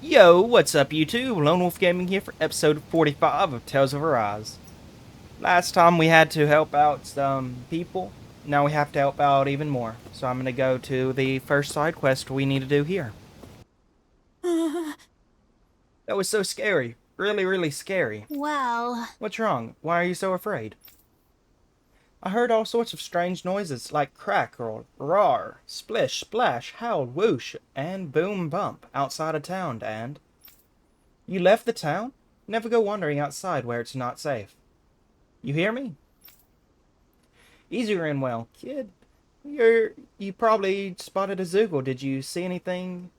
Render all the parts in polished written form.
Yo, what's up YouTube? Lone Wolf Gaming here for episode 45 of Tales of Arise. Last time we had to help out some people, now we have to help out even more. So I'm gonna go to the first side quest we need to do here. That was so scary. Really scary. Well, What's wrong? Why are you so afraid? I heard all sorts of strange noises like crackle, roar, splish, splash, howl, whoosh, and boom bump outside of town, and... You left the town? Never go wandering outside where it's not safe. You hear me? Easy, Renwell. Kid, you probably spotted a Zoogle. Did you see anything?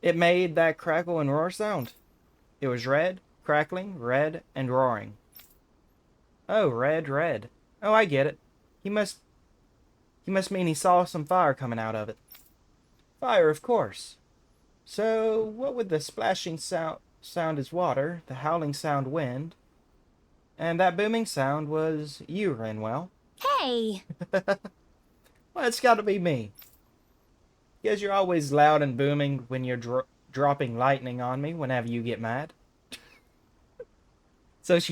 It made that crackle and roar sound. It was red, crackling, red, and roaring. Oh, red. Oh, I get it. He must mean he saw some fire coming out of it. Fire, of course. So, what would the splashing sound is water, the howling sound wind, and that booming sound was you, Renwell. hey! Well, it's gotta be me. Guess you're always loud and booming when you're dropping lightning on me whenever you get mad. So if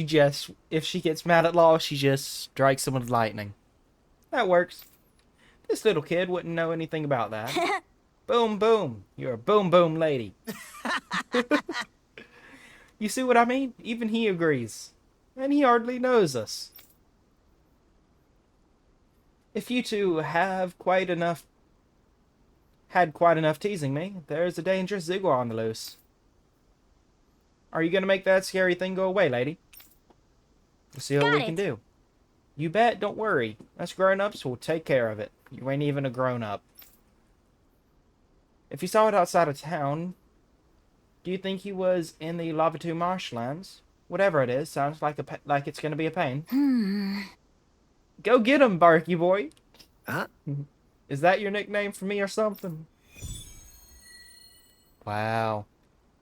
she gets mad at Law, she just strikes him with lightning. That works. This little kid wouldn't know anything about that. Boom, boom. You're a boom, boom lady. You see what I mean? Even he agrees. And he hardly knows us. If you two had quite enough teasing me, there's a dangerous Zoogle on the loose. Are you gonna make that scary thing go away, lady? We'll see what we can do. You bet, don't worry. Us grown-ups will take care of it. You ain't even a grown-up. If you saw it outside of town, do you think he was in the Lavatu marshlands? Whatever it is, sounds like it's gonna be a pain. Go get him, Barky boy. Huh? Is that your nickname for me or something? Wow.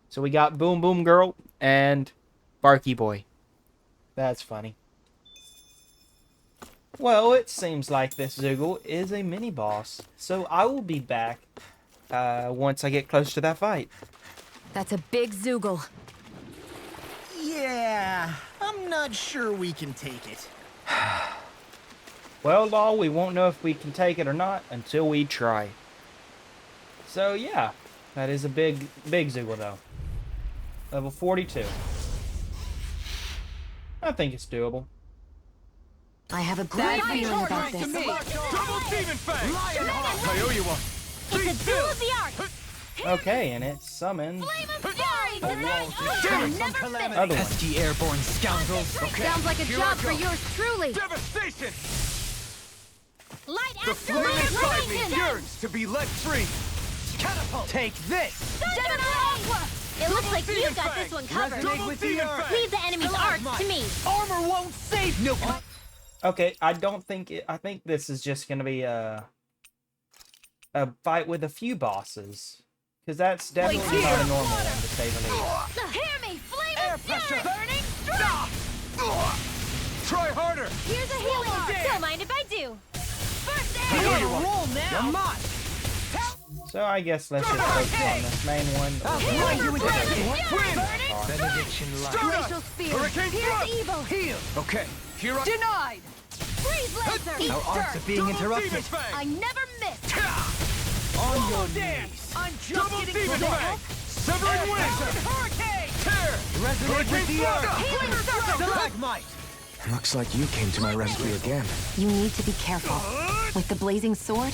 So we got Boom Boom Girl and Barky Boy. That's funny. Well, it seems like this Zoogle is a mini-boss. So I will be back once I get close to that fight. That's a big Zoogle. Yeah, I'm not sure we can take it. Well, Law, we won't know if we can take it or not until we try. So yeah, that is a big Zoogle though. Level 42. I think it's doable. I have a bad feeling about this. Double Demon Fang! I owe you one. It's a duel of the arts! Okay, and it summons Flame of fury tonight! other one. Pesky airborne scoundrels. Okay, Sounds like a here job I for go. yours truly. Devastation! Light The after flame light inside me remains! yearns to be let free. Catapult. Take this. It looks like you got this one covered. Double with the Demon earth. Fang! Leave the enemy's arts to me. Armor won't save no. Okay, I think this is just gonna be a fight with a few bosses. Because that's definitely not a normal one, to say the least. Hear me! Flame Air of fury! pressure. Burning strike! Try harder! Here's a healing art! Don't mind if I do. First I owe aid! you one. Roll now. You're mine. So I guess let's just focus on this main one. Grind you into Win! benediction light. Glacial spear! Hurricane Here's thrust! evil! Heal. Okay, here I... Denied. Freeze laser! Our arts are being Double Demon interrupted. Fang! I never miss! On your knees. I'm just Double getting Demon close. Fang! Severing wind! Hurricane. Tear! Resonate with the earth. Healing circle! Stalagmite. Looks like you came to my rescue again. You need to be careful. With the blazing sword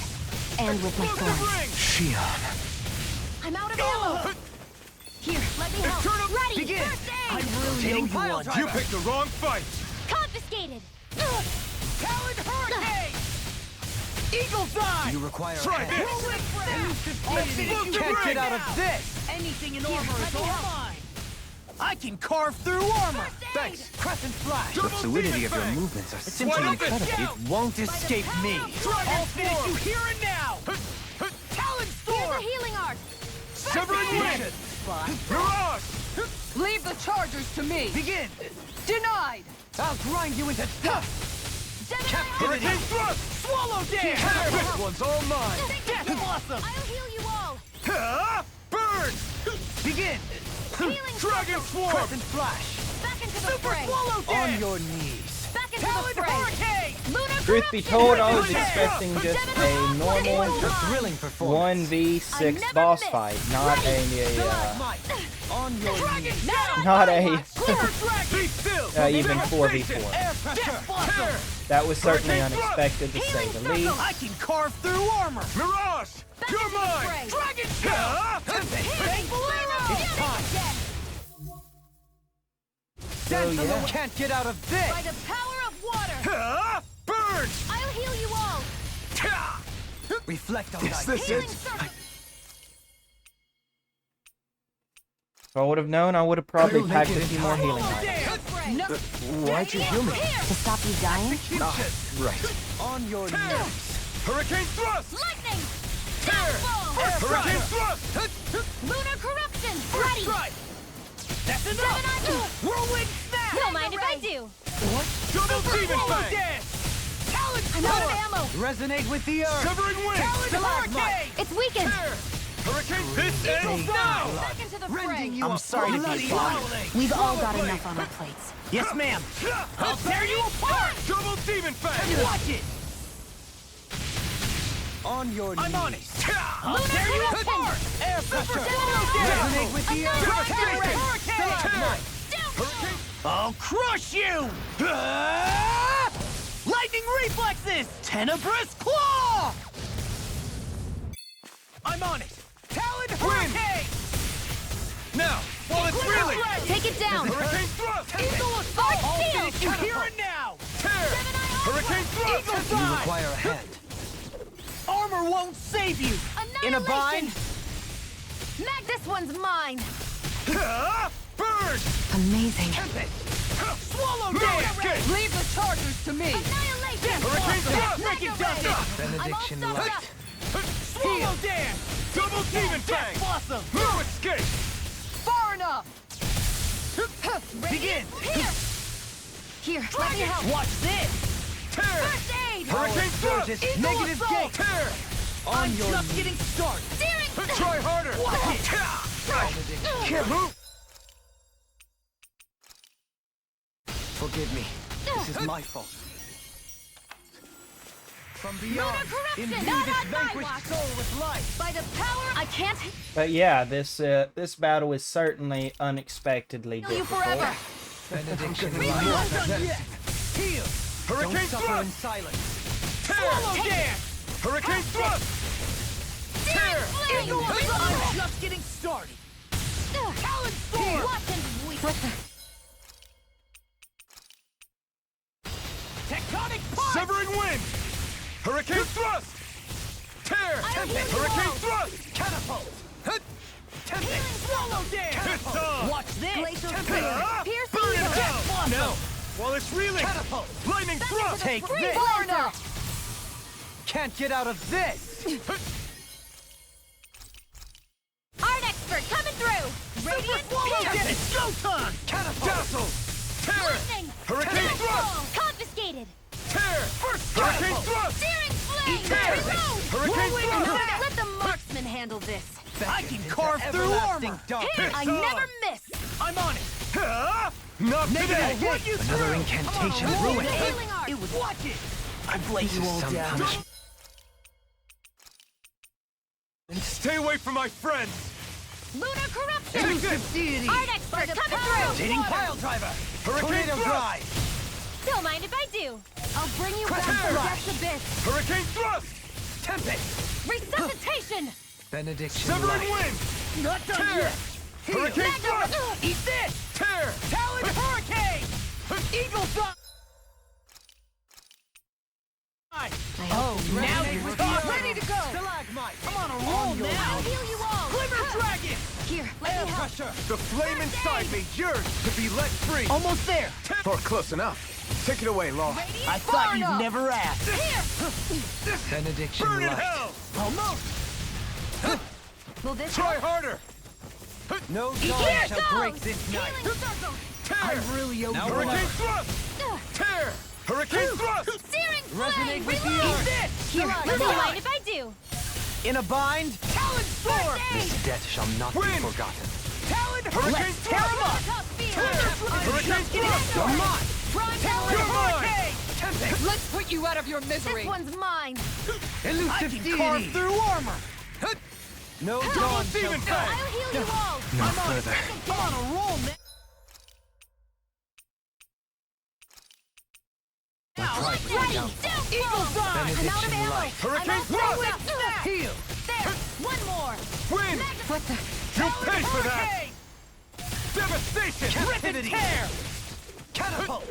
and with my Explosive thorns. ring! Shion. I'm out of ammo! Here, let me help! Eternal- Ready! Begin. First I aid! really owe you one. You picked the wrong fight! Confiscated! Talon hurricane. Eagle's eye. You require Try a this! Roll it fast. You can't get out of this. Anything in armor is all mine. I can carve through armor. Thanks. Crescent flash. The Double fluidity Demon of your Fang! movements are It's simply Wide open. incredible. It won't escape me. Dragon I'll finish Form. you here and now. Talon Here's storm. a healing art! Severing wind! Mirage! Leave the chargers to me. Begin. Denied. I'll grind you into dust. Captivity. Hurricane thrust! Swallow dance. This one's all mine! Death blossom. I'll heal you all! Burn! Begin! Dragon Swarm! Crescent Flash! Back into the Super fray. Swallow Dance! On your knees! Back into Talon the fray. Hurricane! Lunar Truth be corruption. told, I was Yeah. expecting just a normal A thrilling performance. 1v6 never boss miss. fight, not Stalagmite! On your knees! not a Be still! even 4v4. Air pressure! Blossom! That was certainly Hurricane thrust. unexpected to say the least. I can carve through armor! Mirage! You're into the mine! fray. Dragon Ah! It's time! Dance yeah. alone can't get out of this! By the power of water, Ah! Burn! I'll heal you all. Ah! Reflect on Is that. this Healing it? circle. If I would have known, I would have probably Couldn't packed make a it few in more time. healing items. No. Why'd you heal me? To stop you dying? Right. On your knees! Hurricane thrust! Lightning. Tear! Downfall. Hurricane thrust! Lunar corruption. Ready. Right! That's Seven enough! eye. Whirlwind snap! Don't mind if I do. Double Demon Swallow Fang! Dance! Talon I'm out of Sword! ammo. Resonate with the earth! Severing Wind! Talon Hurricane! It's weakened. Tear! Hurricane this ends now! Back into the Rending fray. you I'm sorry to be bloody bothered. howling. We've all got enough on our plates. Yes, ma'am. I'll tear you apart! Double Demon Fang! Watch it! On your knees. I'm on it! I'll tear you corruption. apart! Air pressure! Swallow Resonate with the Another earth! hurricane. Hurricane! Downfall. I'll crush you! Ah! Lightning reflexes! Tenebrous claw! I'm on it! Talon Hurricane! Now, while it's reeling! Take it down. Hurricane thrust! Eagle Assault I'll shield. finish you here and now! Tear! Hurricane Eagle thrust! Dive! Require a hand. Armor won't save you! In a bind? Mag, this one's mine. Ah! Burn! Amazing. Swallow No dance! escape! Leave the chargers to me! Annihilation. Hurricane thrust! Breaking justice! Benediction I'm all light. stuffed up. Swallow dance! Double Demon Death Fang! blossom! No escape! Far enough! Begin! Here, let me help. Watch this! Tear! First aid. Hurricane thrust! Surges, Eagle negative assault. gate! Tear! I'm just getting started! Steering. Try harder! Watch it! Can't move! Forgive me. This is my fault. From beyond, corruption. imbue Not this on my vanquished watch. soul with life. By the power, I can't But yeah, this battle is certainly unexpectedly heal you difficult. forever. Benediction I'm light. not done yet! Heal! Don't Hurricane suffer in thrust! silence! Tear! Swallow dance! Hurricane thrust! Tear! Flame. I'm just getting started! Talon sword. Watch and weep. Tectonic punch! Severing Wind! Hurricane thrust! Tear! I'll heal you Hurricane all. thrust! Catapult! Tempest! Swallow dance! It's on! Watch this! Glacial Tempest! spear. Ah! Pierce Burn in evil. hell! Blossom! Now, while it's reeling! Catapult! Lightning thrust! Take Free this! Far enough. Can't get out of this! Art expert coming through. Radiant pierce. Tempest! Go time! Catapult! Dazzle! Tear! Lightning. Hurricane thrust! Fall. Confiscated. Tear! First Hurricane catapult! thrust! Steering flame. Tear! Reload. Hurricane Whirlwind thrust! snap! Let the marksman handle this. I can carve through armor! Here, I It's on. never miss. I'm on it! Ah! Not today! Negative run you Another through! incantation Come on, ruined. roll Healing art. It was watch it! I blade This you is all some down. punishment. Stay away from my friends! Lunar corruption. Elusive deity! Art expert coming through. Rotating pile driver! Hurricane Tornado thrust! drive! Don't mind if I do. I'll bring you Crescent back from flash. death's abyss. Hurricane thrust! Tempest! Resuscitation. Benediction Severing light. Wind! Not done Tear! yet! Heal. Hurricane Magna- thrust! Eat this! Tear! Talon hurricane! Eagle thought! Oh, now you're we're ready to go! Stalagmite! I'm on a roll now! I'll heal you all. Glimmer dragon! Here, let Air me help. pressure! The flame inside me yearns to be let free! Almost there! Or close enough. Take it away, Law. Radiant I thought far you'd enough. never asked! Here. Benediction Burn in light. hell! Almost! Will this Try help? harder! No Here dawn it shall goes. break this night! Healing circle. Tear! I'm really over Hurricane thrust! Ugh. Tear! Hurricane thrust! Searing flame. Resonate with the Reload. earth! This! Here, let me mind if I do. In a bind, Talon sword! This death shall not be Wind! forgotten. Talon, Hurricane let's tear him up! Hurricane thrust! You're mine! Prime Talon, You're mine! hurricane! Tempest! Let's put you out of your misery. This one's mine. I can carve through armor! No Double dawn Demon shall Fang! I'll heal you all. no further. I'm on a roll, man! Ready. Eagle's eye! I'm out of Benediction ammo. light. Hurricane I'm all thrust! set with Heal! There. One more. Win! What the? You pay for that! Hurricane! Devastation! Rip and tear! Catapult!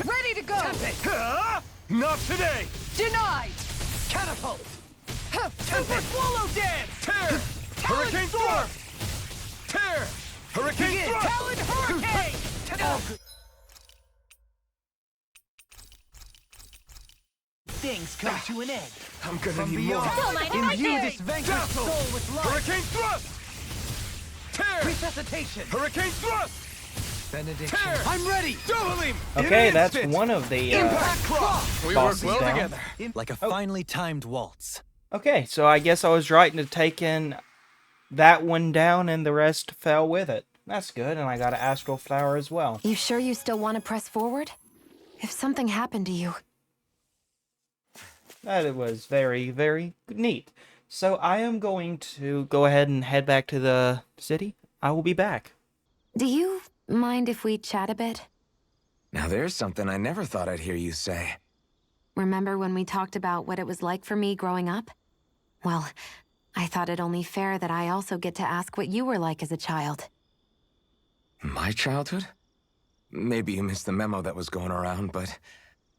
Ready to go. Tempest! Huh? Not today! Denied. Catapult! Super Swallow Dance! Tear! Hurricane thrust! Tear! Hurricane Begin! thrust! Talon Hurricane! Things come to an end. I'm gonna From need more. beyond, Still mine, I'm right imbue there. this vanquished Dazzle! soul with life. Hurricane thrust! Tear! Resuscitation. Hurricane thrust! Benediction. Tear! I'm ready. Doubling! Okay, that's one of the Impact Cross. We work bosses well down. together. Like a finely timed waltz. Okay, so I guess I was right in taking that one down and the rest fell with it. That's good, and I got an astral flower as well. You sure you still want to press forward? If something happened to you, That was very, very neat. So I am going to go ahead and head back to the city. I will be back. do you mind if we chat a bit? Now there's something I never thought I'd hear you say. Remember when we talked about what it was like for me growing up? Well, I thought it only fair that I also get to ask what you were like as a child. My childhood? Maybe you missed the memo that was going around, but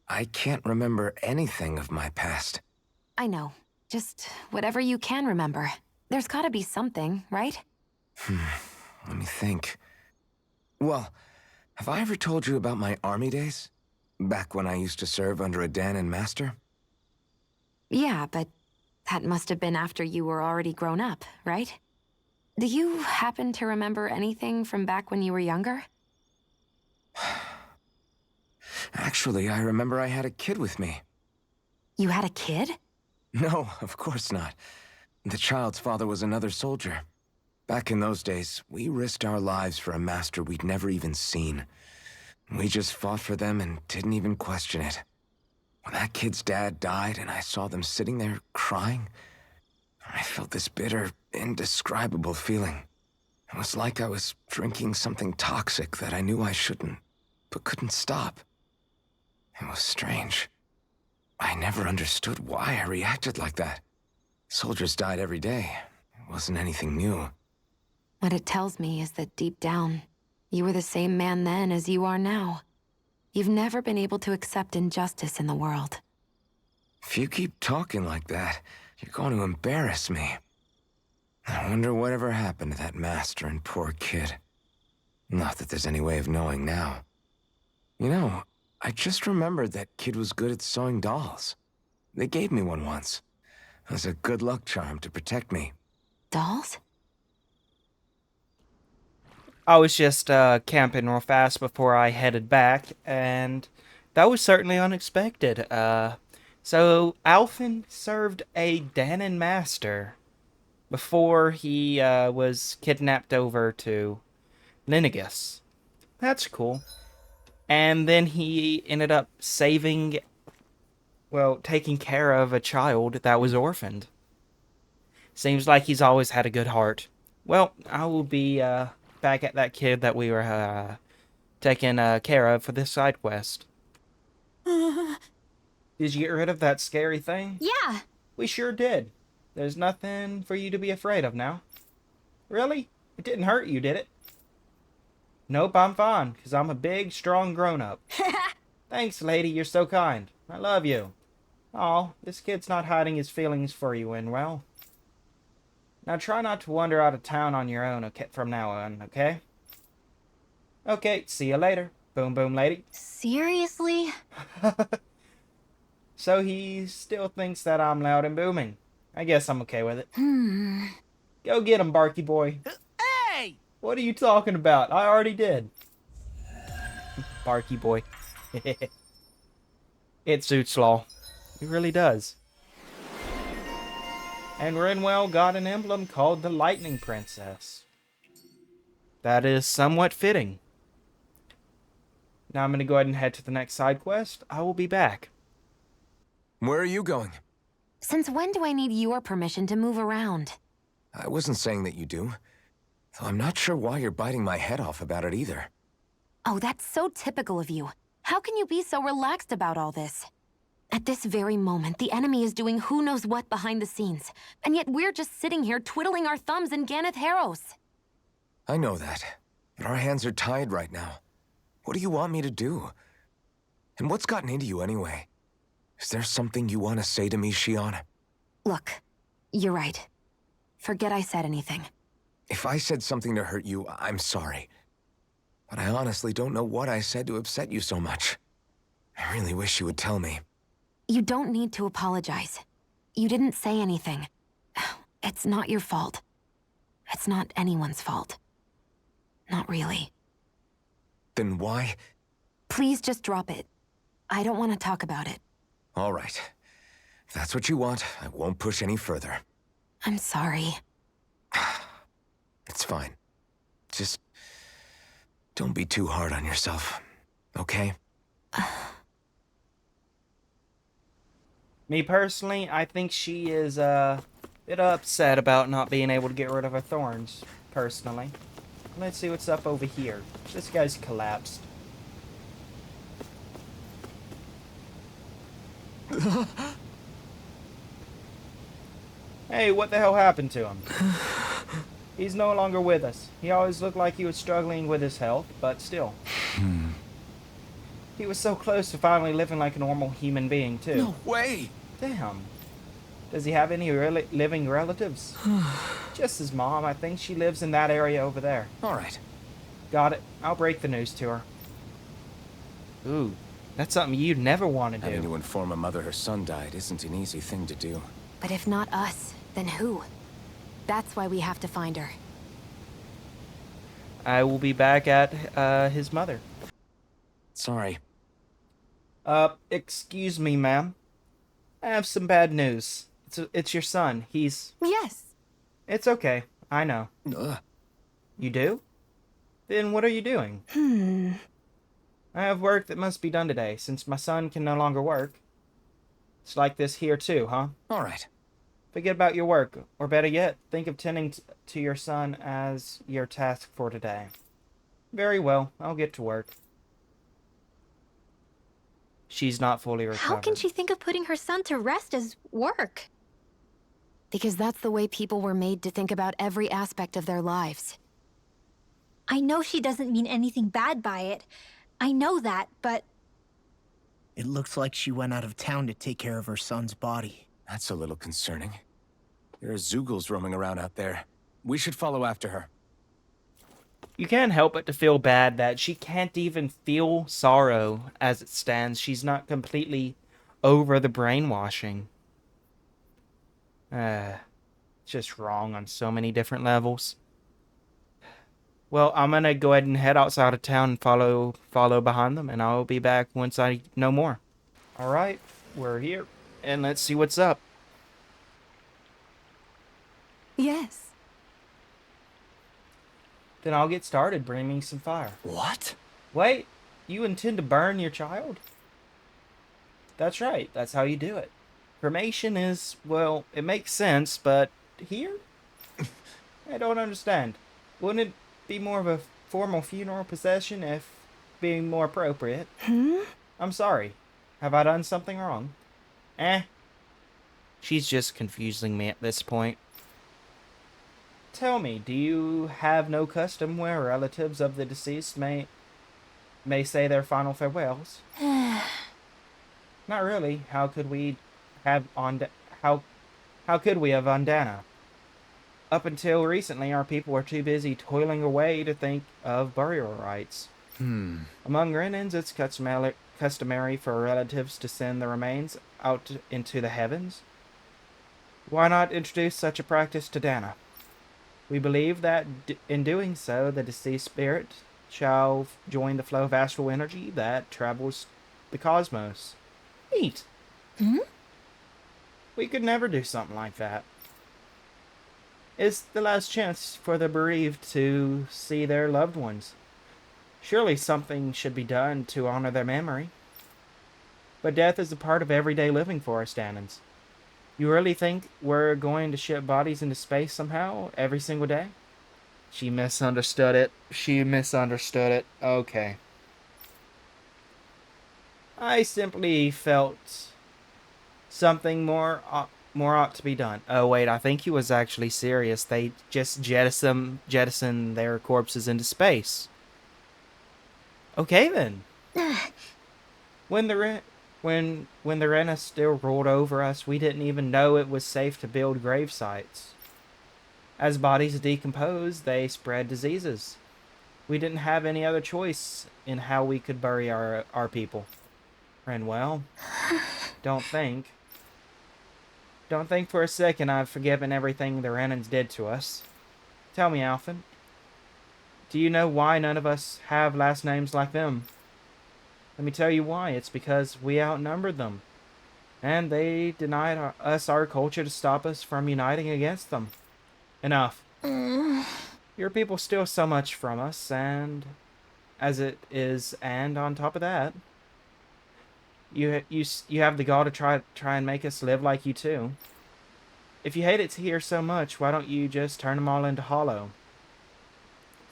I can't remember anything of my past. I know. Just whatever you can remember. There's gotta be something, right? Let me think. Well, have I ever told you about my army days? Back when I used to serve under a Danon master? Yeah, but that must have been after you were already grown up, right? Do you happen to remember anything from back when you were younger? Actually, I remember I had a kid with me. You had a kid? No, of course not. The child's father was another soldier. Back in those days, we risked our lives for a master we'd never even seen. We just fought for them and didn't even question it. When that kid's dad died and I saw them sitting there crying, I felt this bitter, indescribable feeling. It was like I was drinking something toxic that I knew I shouldn't, but couldn't stop. It was strange. I never understood why I reacted like that. Soldiers died every day. It wasn't anything new. What it tells me is that deep down, you were the same man then as you are now. You've never been able to accept injustice in the world. If you keep talking like that, you're going to embarrass me. I wonder whatever happened to that master and poor kid. Not that there's any way of knowing now. You know, I just remembered that kid was good at sewing dolls. They gave me one once. It was a good luck charm to protect me. Dolls? I was just camping real fast before I headed back, and that was certainly unexpected. So Alphen served a Danon master before he was kidnapped over to Linnaeus. That's cool. And then he ended up saving, well, taking care of a child that was orphaned. Seems like he's always had a good heart. Well, I will be back at that kid that we were taking care of for this side quest. Did you get rid of that scary thing? Yeah. We sure did. There's nothing for you to be afraid of now. Really? It didn't hurt you, did it? Nope, I'm fine, because I'm a big, strong grown-up. Thanks, lady, you're so kind. I love you. Aw, this kid's not hiding his feelings for you, Winwell. Now try not to wander out of town on your own from now on, okay? Okay, see you later. Boom boom lady. Seriously? So he still thinks that I'm loud and booming. I guess I'm okay with it. Go get him, Barky boy. Hey! What are you talking about? I already did. Barky boy. It suits Law. It really does. And Rinwell got an emblem called the Lightning Princess. That is somewhat fitting. Now I'm going to go ahead and head to the next side quest. I will be back. Where are you going? Since when do I need your permission to move around? I wasn't saying that you do. Though I'm not sure why you're biting my head off about it either. Oh, that's so typical of you. How can you be so relaxed about all this? At this very moment, the enemy is doing who knows what behind the scenes, and yet we're just sitting here twiddling our thumbs in Ganeth Haros. I know that, but our hands are tied right now. What do you want me to do? And what's gotten into you anyway? Is there something you want to say to me, Shion? Look, you're right. Forget I said anything. If I said something to hurt you, I'm sorry. But I honestly don't know what I said to upset you so much. I really wish you would tell me. You don't need to apologize. You didn't say anything. It's not your fault. It's not anyone's fault. Not really. Then why? Please just drop it. I don't want to talk about it. All right. If that's what you want, I won't push any further. I'm sorry. It's fine. Just don't be too hard on yourself, okay? Me personally, I think she is a bit upset about not being able to get rid of her thorns, personally. Let's see what's up over here. This guy's collapsed. Hey, what the hell happened to him? He's no longer with us. He always looked like he was struggling with his health, but still. He was so close to finally living like a normal human being, too. No way! Damn. Does he have any living relatives? Just his mom. I think she lives in that area over there. All right. Got it. I'll break the news to her. Ooh, that's something you'd never want to Having do. to inform a mother her son died isn't an easy thing to do. But if not us, then who? That's why we have to find her. I will be back at his mother. Sorry. Excuse me, ma'am. I have some bad news. It's your son. He's... Yes. It's okay. I know. Ugh. You do? Then what are you doing? I have work that must be done today, since my son can no longer work. It's like this here too, huh? All right. Forget about your work, or better yet, think of tending to your son as your task for today. Very well, I'll get to work. She's not fully recovered. How can she think of putting her son to rest as work? Because that's the way people were made to think about every aspect of their lives. I know she doesn't mean anything bad by it. I know that, but... It looks like she went out of town to take care of her son's body. That's a little concerning. There are Zeugles roaming around out there. We should follow after her. You can't help but to feel bad that she can't even feel sorrow as it stands. She's not completely over the brainwashing. It's just wrong on so many different levels. Well, I'm gonna go ahead and head outside of town and follow behind them, and I'll be back once I know more. Alright, we're here, and let's see what's up. Yes. Then I'll get started. Bring me some fire. What? Wait, you intend to burn your child? That's right, that's how you do it. Cremation is, well, it makes sense, but here? I don't understand. Wouldn't it be more of a formal funeral procession if being more appropriate? I'm sorry. Have I done something wrong? She's just confusing me at this point. Tell me, do you have no custom where relatives of the deceased may say their final farewells? Not really. How could we have how could we have Undana? Up until recently, our people were too busy toiling away to think of burial rites. Among Renans, it's customary for relatives to send the remains out into the heavens. Why not introduce such a practice to Dana? We believe that in doing so, the deceased spirit shall join the flow of astral energy that travels the cosmos. Neat. We could never do something like that. It's the last chance for the bereaved to see their loved ones. Surely something should be done to honor their memory. But death is a part of everyday living for us Danans. You really think we're going to ship bodies into space somehow, every single day? She misunderstood it. She misunderstood it. Okay. I simply felt something more ought to be done. Oh wait, I think he was actually serious. They just jettison their corpses into space. Okay then. When the Rena still ruled over us, we didn't even know it was safe to build grave sites. As bodies decomposed, they spread diseases. We didn't have any other choice in how we could bury our people. And well, don't think for a second I've forgiven everything the Renans did to us. Tell me, Alphen, do you know why none of us have last names like them? Let me tell you why. It's because we outnumbered them. And they denied us our culture to stop us from uniting against them. Enough. Your people steal so much from us, and on top of that, you have the gall to try and make us live like you too. If you hate it here so much, why don't you just turn them all into hollow?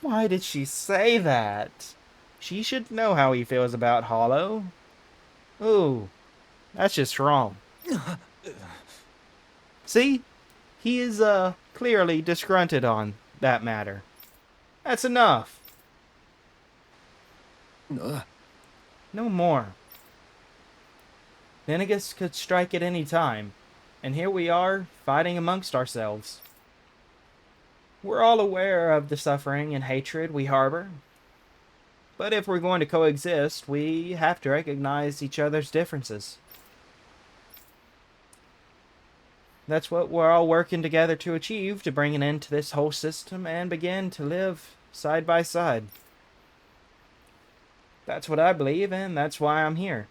Why did she say that? She should know how he feels about Hollow. Ooh, that's just wrong. See? He is, clearly disgruntled on that matter. That's enough. No more. Venegas could strike at any time, and here we are, fighting amongst ourselves. We're all aware of the suffering and hatred we harbor. But if we're going to coexist, we have to recognize each other's differences. That's what we're all working together to achieve, to bring an end to this whole system and begin to live side by side. That's what I believe, and that's why I'm here.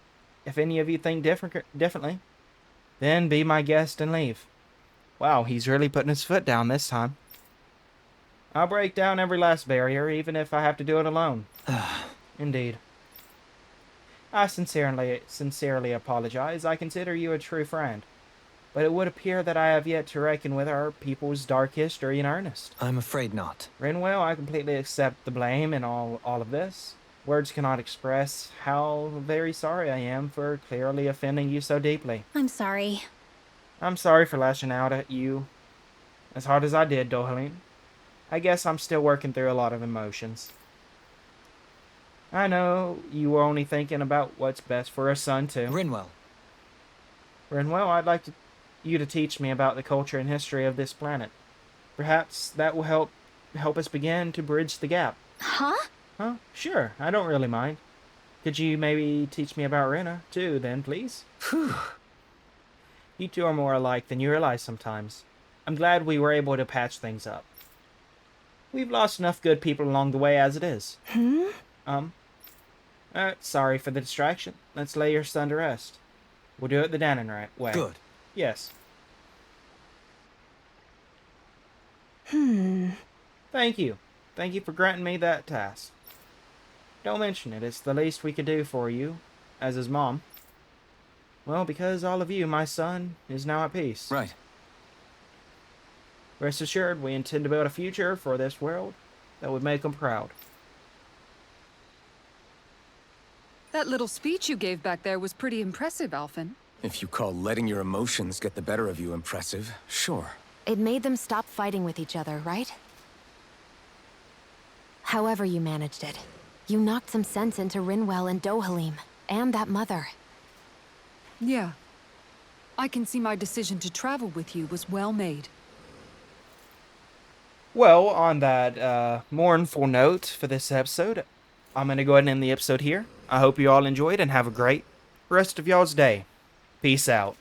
If any of you think differently, then be my guest and leave. Wow, he's really putting his foot down this time. I'll break down every last barrier, even if I have to do it alone. Indeed. I sincerely apologize. I consider you a true friend. But it would appear that I have yet to reckon with our people's dark history in earnest. I'm afraid not. Rinwell, I completely accept the blame in all of this. Words cannot express how very sorry I am for clearly offending you so deeply. I'm sorry. I'm sorry for lashing out at you as hard as I did, Dohalim. I guess I'm still working through a lot of emotions. I know you were only thinking about what's best for our son, too. Rinwell. Rinwell, I'd like you to teach me about the culture and history of this planet. Perhaps that will help us begin to bridge the gap. Huh? Huh? Sure, I don't really mind. Could you maybe teach me about Rena, too, then, please? Whew. You two are more alike than you realize sometimes. I'm glad we were able to patch things up. We've lost enough good people along the way as it is. Sorry for the distraction. Let's lay your son to rest. We'll do it the Danan way. Good. Yes. Thank you. Thank you for granting me that task. Don't mention it. It's the least we could do for you, as his mom. Well, because all of you, my son, is now at peace. Right. Rest assured, we intend to build a future for this world that would make him proud. That little speech you gave back there was pretty impressive, Alphen. If you call letting your emotions get the better of you impressive, sure. It made them stop fighting with each other, right? However you managed it, you knocked some sense into Rinwell and Dohalim, and that mother. Yeah. I can see my decision to travel with you was well made. Well, on that mournful note for this episode, I'm going to go ahead and end the episode here. I hope you all enjoyed and have a great rest of y'all's day. Peace out.